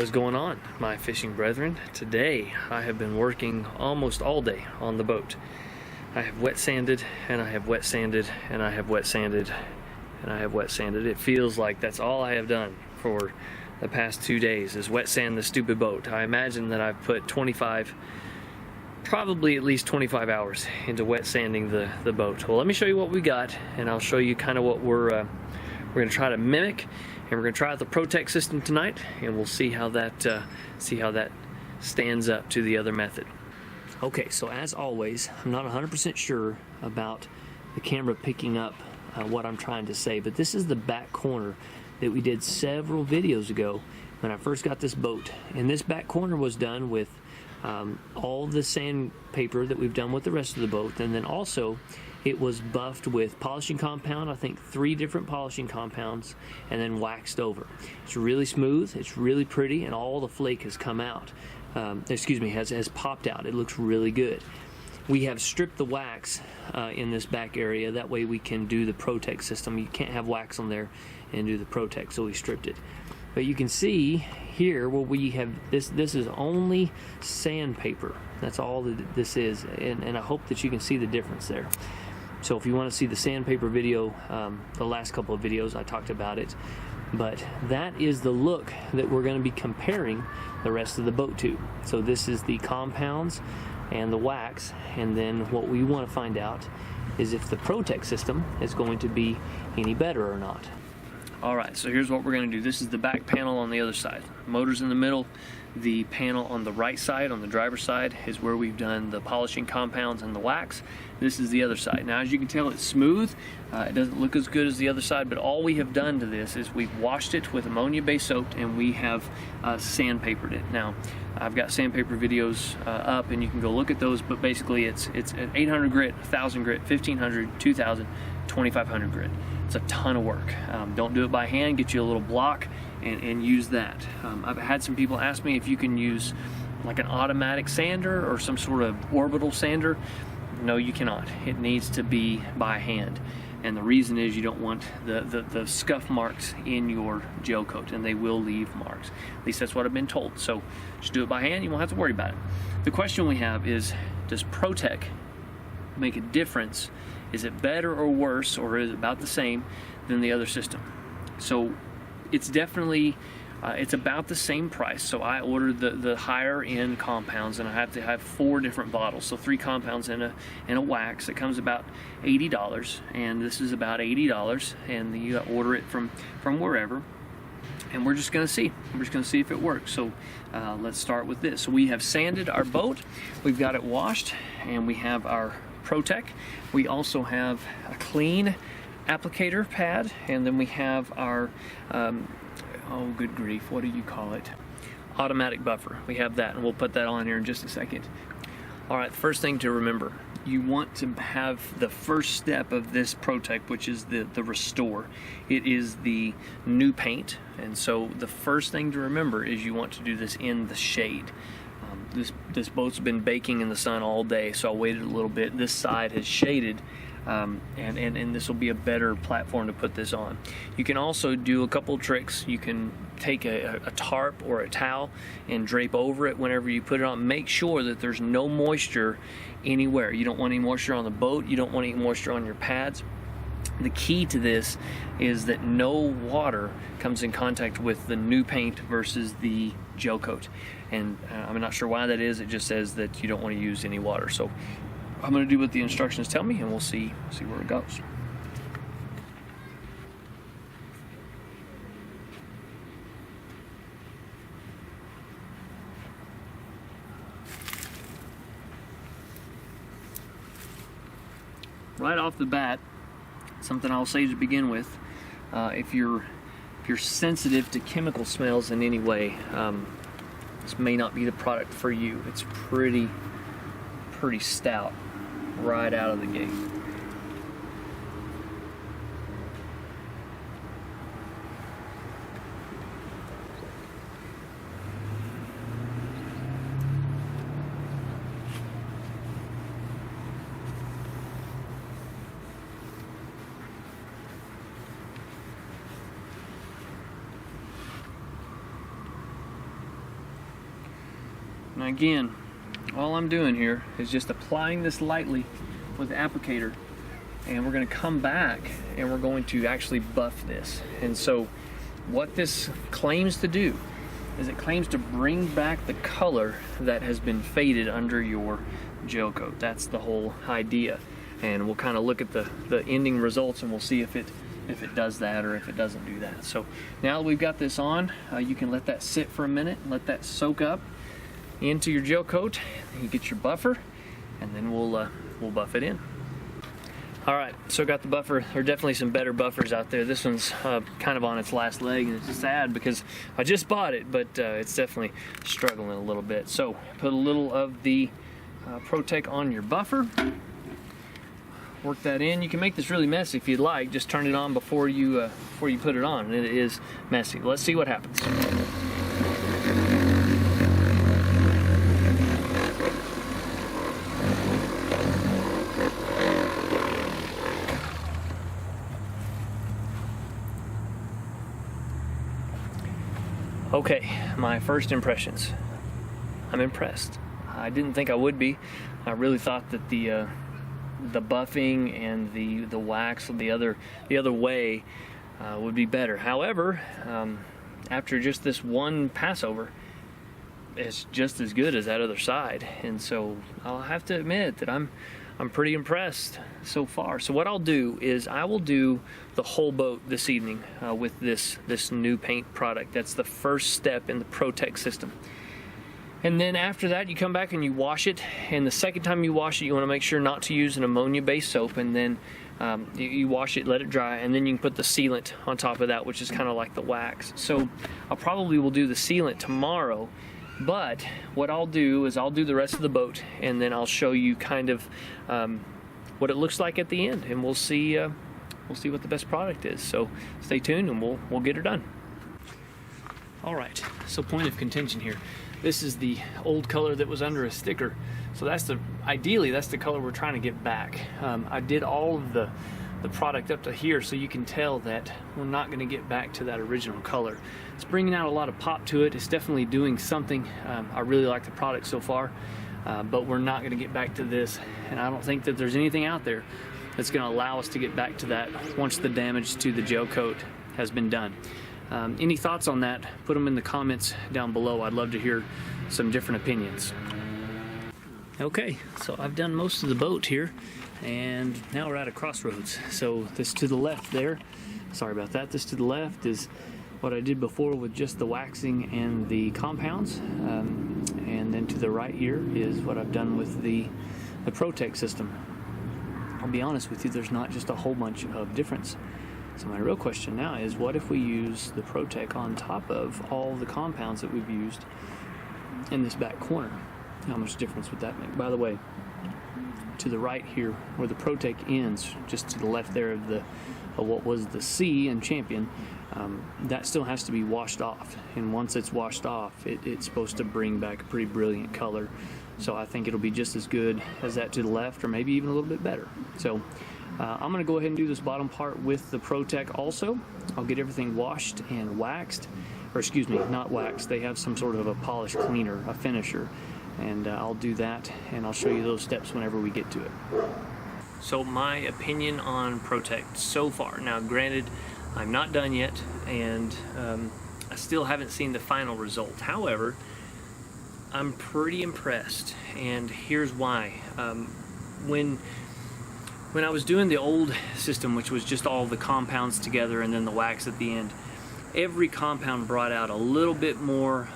What is going on, my fishing brethren? Today I have been working almost all day on the boat. I have wet sanded, and I have wet sanded, and I have wet sanded, and I have wet sanded. It feels like that's all I have done for the past 2 days is wet sand the stupid boat. I imagine that I've put probably at least 25 hours into wet sanding the boat. Well, let me show you what we got, and I'll show you kind of what we're going to try to mimic. And we're going to try out the ProTec system tonight, and we'll see how that stands up to the other method. Okay, so as always, I'm not 100% sure about the camera picking up what I'm trying to say, but this is the back corner that we did several videos ago when I first got this boat. And this back corner was done with all the sandpaper that we've done with the rest of the boat, and then also it was buffed with polishing compound, I think 3 different polishing compounds, and then waxed over. It's really smooth, it's really pretty, and all the flake has come out. Has popped out. It looks really good. We have stripped the wax in this back area. That way we can do the ProTec system. You can't have wax on there and do the ProTec, so we stripped it. But you can see here where we have this is only sandpaper. That's all that this is, and I hope that you can see the difference there. So if you want to see the sandpaper video, the last couple of videos I talked about it, but that is the look that we're going to be comparing the rest of the boat to. So this is the compounds and the wax, and then what we want to find out is if the ProTec system is going to be any better or not. Alright, so here's what we're going to do. This is the back panel on the other side. Motor's in the middle. The panel on the right side, on the driver's side, is where we've done the polishing compounds and the wax. This is the other side. Now, as you can tell, it's smooth. It doesn't look as good as the other side, but all we have done to this is we've washed it with ammonia-based soap, and we have sandpapered it. Now, I've got sandpaper videos up, and you can go look at those, but basically it's an 800 grit, 1,000 grit, 1,500, 2,000, 2,500 grit. It's a ton of work. Don't do it by hand. Get you a little block and use that. I've had some people ask me if you can use like an automatic sander or some sort of orbital sander. No, you cannot. It needs to be by hand. And the reason is you don't want the scuff marks in your gel coat, and they will leave marks. At least that's what I've been told. So just do it by hand. You won't have to worry about it. The question we have is, does ProTec make a difference? Is it better or worse, or is it about the same than the other system? So it's definitely, it's about the same price. So I ordered the higher end compounds, and I have to have 4 different bottles. So 3 compounds and a wax. It comes about $80, and this is about $80, and you order it from wherever. And we're just going to see. We're just going to see if it works. So let's start with this. So we have sanded our boat. We've got it washed, and we have our ProTec. We also have a clean applicator pad, and then we have our oh good grief, what do you call it? Automatic buffer. We have that, and we'll put that on here in just a second. Alright, first thing to remember, you want to have the first step of this ProTec, which is the restore. It is the new paint, and so the first thing to remember is you want to do this in the shade. This boat's been baking in the sun all day, so I waited a little bit. This side has shaded, and this will be a better platform to put this on. You can also do a couple tricks. You can take a tarp or a towel and drape over it whenever you put it on. Make sure that there's no moisture anywhere. You don't want any moisture on the boat. You don't want any moisture on your pads. The key to this is that no water comes in contact with the new paint versus the gel coat. And I'm not sure why that is. It just says that you don't want to use any water. So I'm going to do what the instructions tell me, and we'll see where it goes. Right off the bat, something I'll say to begin with, if you're sensitive to chemical smells in any way, this may not be the product for you. It's pretty stout right out of the gate. Now again, all I'm doing here is just applying this lightly with the applicator, and we're going to come back and we're going to actually buff this. And so what this claims to do is it claims to bring back the color that has been faded under your gel coat. That's the whole idea. And we'll kind of look at the ending results, and we'll see if it does that or if it doesn't do that. So now that we've got this on, you can let that sit for a minute, let that soak up into your gel coat. You get your buffer, and then we'll buff it in. All right, so got the buffer. There are definitely some better buffers out there. This one's kind of on its last leg, and it's just sad because I just bought it, but it's definitely struggling a little bit. So put a little of the ProTec on your buffer. Work that in. You can make this really messy if you'd like. Just turn it on before you put it on. It is messy. Let's see what happens. Okay, my first impressions. I'm impressed. I didn't think I would be. I really thought that the buffing and the wax the other way would be better. However, after just this one passover, it's just as good as that other side, and so I'll have to admit that I'm pretty impressed so far. So what I'll do is I will do the whole boat this evening with this new paint product. That's the first step in the ProTec system. And then after that, you come back and you wash it. And the second time you wash it, you want to make sure not to use an ammonia-based soap. And then you wash it, let it dry, and then you can put the sealant on top of that, which is kind of like the wax. So I probably will do the sealant tomorrow. But what I'll do is I'll do the rest of the boat, and then I'll show you kind of what it looks like at the end, and we'll see what the best product is. So stay tuned, and we'll get her done. All right. So point of contention here. This is the old color that was under a sticker. So ideally that's the color we're trying to get back. I did all of the product up to here, so you can tell that we're not going to get back to that original color. It's bringing out a lot of pop to it. It's definitely doing something. I really like the product so far, but we're not going to get back to this, and I don't think that there's anything out there that's going to allow us to get back to that once the damage to the gel coat has been done. Any thoughts on that? Put them in the comments down below. I'd love to hear some different opinions. Okay, so I've done most of the boat here, and now we're at a crossroads. So this to the left there, sorry about that, this to the left is what I did before with just the waxing and the compounds, and then to the right here is what I've done with the ProTec system. I'll be honest with you, there's not just a whole bunch of difference. So my real question now is, what if we use the ProTec on top of all the compounds that we've used in this back corner? How much difference would that make? By the way, to the right here, where the ProTec ends, just to the left there of what was the C and Champion, that still has to be washed off. And once it's washed off, it's supposed to bring back a pretty brilliant color. So I think it'll be just as good as that to the left, or maybe even a little bit better. So I'm going to go ahead and do this bottom part with the ProTec also. I'll get everything washed and waxed, or excuse me, not waxed. They have some sort of a polish cleaner, a finisher, and I'll do that, and I'll show you those steps whenever we get to it. So my opinion on ProTec so far. Now granted, I'm not done yet, and I still haven't seen the final result. However, I'm pretty impressed, and here's why. When I was doing the old system, which was just all the compounds together and then the wax at the end, every compound brought out a little bit more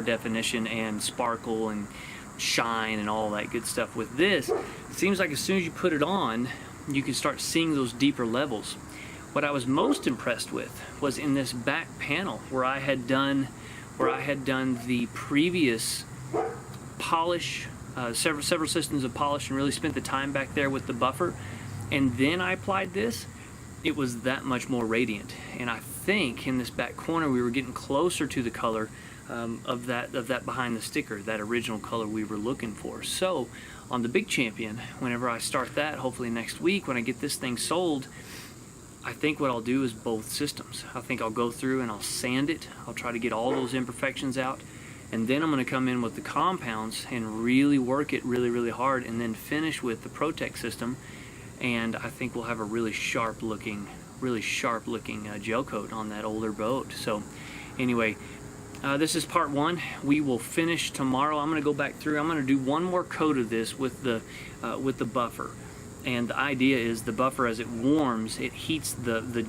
definition and sparkle and shine and all that good stuff. With this, it seems like as soon as you put it on, you can start seeing those deeper levels. What I was most impressed with was in this back panel where I had done the previous polish, several systems of polish, and really spent the time back there with the buffer, and then I applied this. It was that much more radiant, and I think in this back corner we were getting closer to the color of that behind the sticker, that original color we were looking for. So on the big Champion, whenever I start that, hopefully next week when I get this thing sold, I think what I'll do is both systems. I think I'll go through and I'll sand it. I'll try to get all those imperfections out, and then I'm going to come in with the compounds and really work it really hard, and then finish with the ProTec system, and I think we'll have a really sharp looking gel coat on that older boat. So anyway, this is part one. We will finish tomorrow. I'm going to go back through. I'm going to do one more coat of this with the buffer. And the idea is the buffer, as it warms, it heats the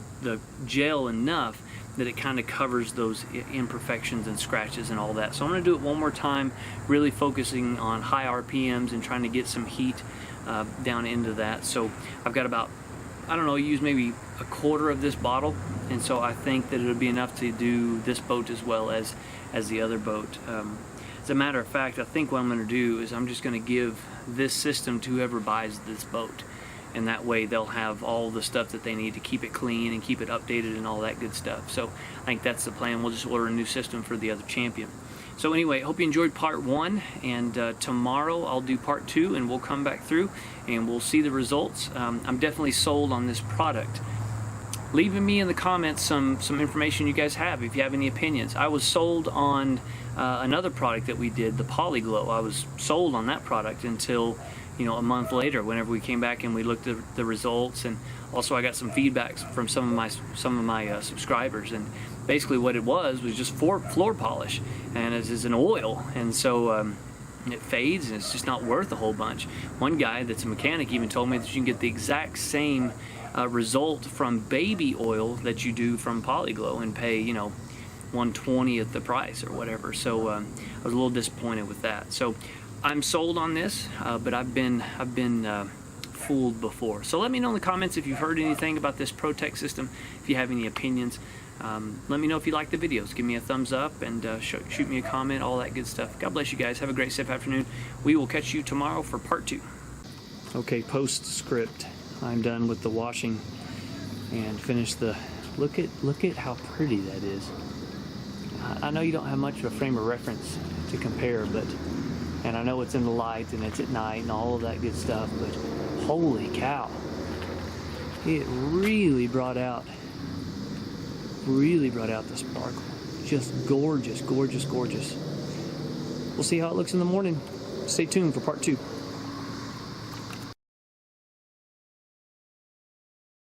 gel enough that it kind of covers those imperfections and scratches and all that. So I'm going to do it one more time, really focusing on high RPMs and trying to get some heat down into that. So I've got about, I don't know, use maybe a quarter of this bottle, and so I think that it'll be enough to do this boat as well as the other boat. As a matter of fact, I think what I'm going to do is I'm just going to give this system to whoever buys this boat, and that way they'll have all the stuff that they need to keep it clean and keep it updated and all that good stuff. So I think that's the plan. We'll just order a new system for the other Champion. So anyway, hope you enjoyed part one, and tomorrow I'll do part two, and we'll come back through and we'll see the results. I'm definitely sold on this product. Leaving me in the comments some information you guys have, if you have any opinions. I was sold on another product that we did, the Polyglow. I was sold on that product until, you know, a month later, whenever we came back and we looked at the results, and also I got some feedback from some of my subscribers, and basically what it was just floor polish, and it is an oil, and so it fades and it's just not worth a whole bunch. One guy that's a mechanic even told me that you can get the exact same result from baby oil that you do from Polyglow and pay, you know, 1/20th the price or whatever. So I was a little disappointed with that. So I'm sold on this, but I've been fooled before. So let me know in the comments if you've heard anything about this ProTec system, if you have any opinions. Let me know if you like the videos. Give me a thumbs up and shoot me a comment, all that good stuff. God bless you guys. Have a great, safe afternoon. We will catch you tomorrow for part two. Okay, postscript. I'm done with the washing and finished the, look at how pretty that is. I know you don't have much of a frame of reference to compare, and I know it's in the light and it's at night and all of that good stuff, but holy cow, it really brought out the sparkle. Just gorgeous. We'll see how it looks in the morning. Stay tuned for part two.